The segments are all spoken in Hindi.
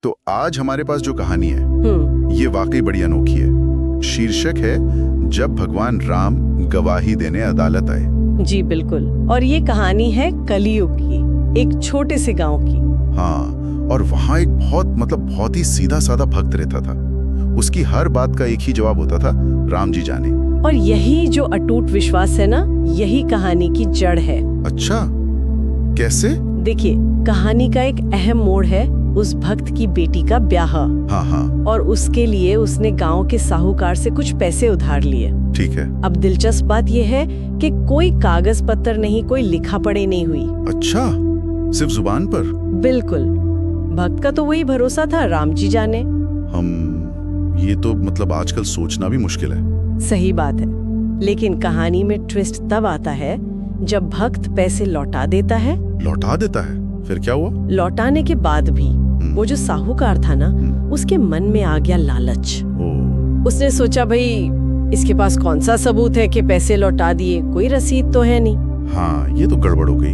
तो आज हमारे पास जो कहानी है ये वाकई बड़ी अनोखी है। शीर्षक है जब भगवान राम गवाही देने अदालत आए। जी बिल्कुल। और ये कहानी है कलयुग की, एक छोटे से गांव की। हाँ, और वहाँ एक बहुत ही सीधा साधा भक्त रहता था। उसकी हर बात का एक ही जवाब होता था, राम जी जाने। और यही जो अटूट विश्वास है ना, यही कहानी की जड़ है। अच्छा, कैसे? देखिए, कहानी का एक अहम मोड़ है उस भक्त की बेटी का ब्याह। हाँ। और उसके लिए उसने गांव के साहूकार से कुछ पैसे उधार लिए। ठीक है। अब दिलचस्प बात यह है कि कोई कागज पत्र नहीं, कोई लिखा पढ़ी नहीं हुई। अच्छा, सिर्फ जुबान पर? बिल्कुल। भक्त का तो वही भरोसा था, राम जी जाने। ये तो आजकल सोचना भी मुश्किल है। सही बात है, लेकिन कहानी में ट्विस्ट तब आता है जब भक्त पैसे लौटा देता है। लौटा देता है? फिर क्या हुआ? लौटाने के बाद भी वो जो साहूकार था ना, उसके मन में आ गया लालच। उसने सोचा, भाई इसके पास कौन सा सबूत है कि पैसे लौटा दिए, कोई रसीद तो है नहीं। हाँ, ये तो गड़बड़ हो गई।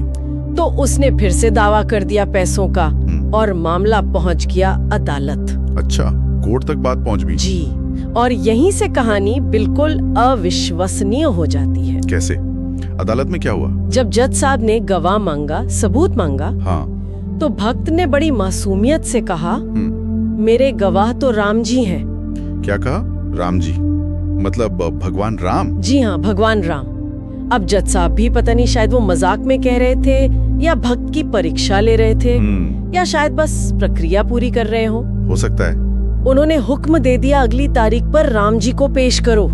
तो उसने फिर से दावा कर दिया पैसों का और मामला पहुंच गया अदालत। अच्छा, कोर्ट तक बात पहुंच भी? जी। और यहीं से कहानी बिल्कुल अविश्वसनीय हो जाती है। कैसे? अदालत में क्या हुआ? जब जज साहब ने गवाह मांगा, सबूत मांगा, हाँ, तो भक्त ने बड़ी मासूमियत से कहा, मेरे गवाह तो राम जी हैं। क्या कहा? राम जी? मतलब भगवान राम? जी हाँ, भगवान राम। अब जज साहब भी पता नहीं, शायद वो मजाक में कह रहे थे या भक्त की परीक्षा ले रहे थे या शायद बस प्रक्रिया पूरी कर रहे हो सकता है। उन्होंने हुक्म दे दिया, अगली तारीख पर राम जी को पेश करो।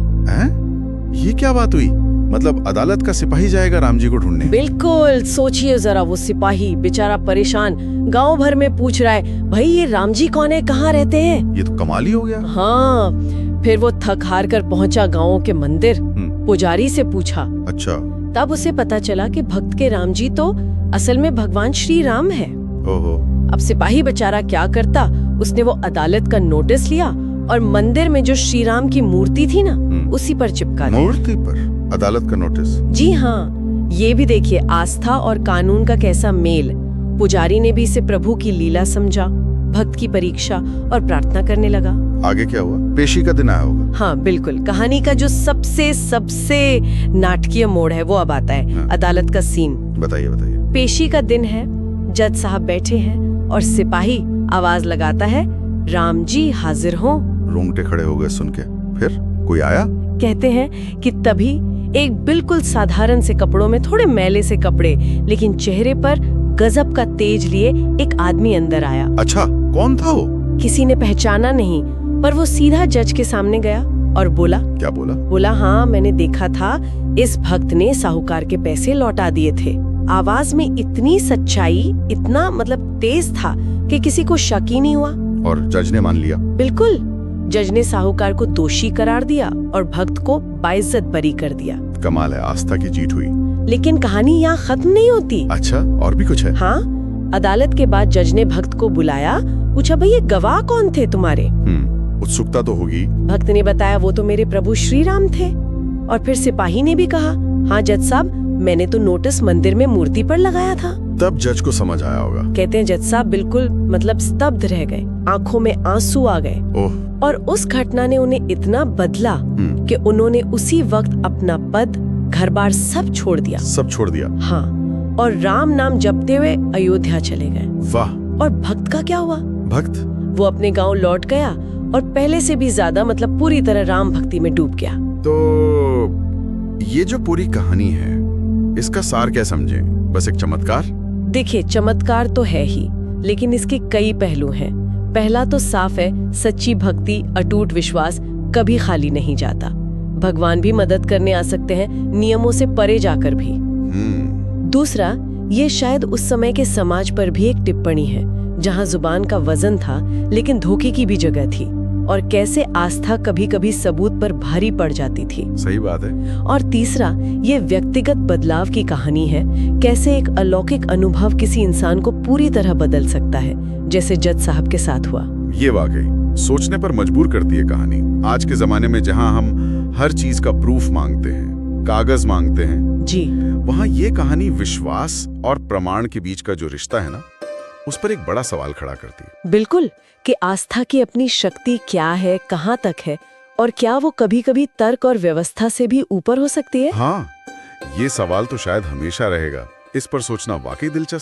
ये क्या बात हुई? मतलब अदालत का सिपाही जाएगा राम जी को ढूंढने? बिल्कुल। सोचिए जरा, वो सिपाही बेचारा परेशान, गांव भर में पूछ रहा है, भाई ये राम जी कौन है, कहाँ रहते हैं? ये तो कमाल ही हो गया। हाँ, फिर वो थक हार कर पहुंचा गाँव के मंदिर, पुजारी से पूछा। अच्छा। तब उसे पता चला कि भक्त के राम जी तो असल में भगवान श्री राम है। ओहो। अब सिपाही बेचारा क्या करता, उसने वो अदालत का नोटिस लिया और मंदिर में जो श्री राम की मूर्ति थी ना, उसी पर चिपका दिया। मूर्ति पर अदालत का नोटिस? जी हाँ। ये भी देखिए, आस्था और कानून का कैसा मेल। पुजारी ने भी इसे प्रभु की लीला समझा, भक्त की परीक्षा, और प्रार्थना करने लगा। आगे क्या हुआ? पेशी का दिन आया होगा। हाँ बिल्कुल। कहानी का जो सबसे नाटकीय मोड़ है वो अब आता है। हाँ। अदालत का सीन। बताइए। पेशी का दिन है, जज साहब बैठे हैं और सिपाही आवाज लगाता है, राम जी हाजिर हो। रोंगटे खड़े हो गए सुन के। फिर कोई आया? कहते हैं कि तभी एक बिल्कुल साधारण से कपड़ों में, थोड़े मैले से कपड़े, लेकिन चेहरे पर गजब का तेज लिए एक आदमी अंदर आया। अच्छा, कौन था वो? किसी ने पहचाना नहीं, पर वो सीधा जज के सामने गया और बोला। क्या बोला? बोला, हाँ मैंने देखा था, इस भक्त ने साहूकार के पैसे लौटा दिए थे। आवाज में इतनी सच्चाई, इतना तेज था कि किसी को शक ही नहीं हुआ। और जज ने मान लिया? बिल्कुल। जज ने साहूकार को दोषी करार दिया और भक्त को बाइज्जत बरी कर दिया। कमाल है, आस्था की जीत हुई। लेकिन कहानी यहाँ खत्म नहीं होती। अच्छा, और भी कुछ है? हाँ। अदालत के बाद जज ने भक्त को बुलाया, पूछा, भाई ये गवाह कौन थे तुम्हारे? उत्सुकता तो होगी। भक्त ने बताया, वो तो मेरे प्रभु श्री राम थे। और फिर सिपाही ने भी कहा, हाँ जज साहब, मैंने तो नोटिस मंदिर में मूर्ति पर लगाया था। तब जज को समझ आया होगा। कहते हैं जज साहब बिल्कुल स्तब्ध रह गए, आंखों में आंसू आ गए। और उस घटना ने उन्हें इतना बदला कि उन्होंने उसी वक्त अपना पद, घर-बार सब छोड़ दिया। सब छोड़ दिया? हाँ। और राम नाम जपते हुए अयोध्या चले गए। वाह। और भक्त का क्या हुआ? भक्त? वो अपने गांव लौट गया और पहले से भी ज्यादा पूरी तरह राम भक्ति में डूब गया। तो ये जो पूरी कहानी है, इसका सार क्या समझे? बस एक चमत्कार? देखिए, चमत्कार तो है ही, लेकिन इसके कई पहलू हैं। पहला तो साफ है, सच्ची भक्ति, अटूट विश्वास कभी खाली नहीं जाता। भगवान भी मदद करने आ सकते हैं, नियमों से परे जाकर भी। दूसरा, ये शायद उस समय के समाज पर भी एक टिप्पणी है, जहाँ जुबान का वजन था लेकिन धोखे की भी जगह थी, और कैसे आस्था कभी कभी सबूत पर भारी पड़ जाती थी। सही बात है। और तीसरा, ये व्यक्तिगत बदलाव की कहानी है, कैसे एक अलौकिक अनुभव किसी इंसान को पूरी तरह बदल सकता है, जैसे जज साहब के साथ हुआ। ये वाकई सोचने पर मजबूर करती है कहानी। आज के जमाने में जहां हम हर चीज का प्रूफ मांगते हैं, कागज मांगते हैं, जी, वहां ये कहानी विश्वास और प्रमाण के बीच का जो रिश्ता है ना, उस पर एक बड़ा सवाल खड़ा करती है। बिल्कुल, कि आस्था की अपनी शक्ति क्या है, कहाँ तक है, और क्या वो कभी-कभी तर्क और व्यवस्था से भी ऊपर हो सकती है? हाँ, ये सवाल तो शायद हमेशा रहेगा। इस पर सोचना वाकई दिलचस्प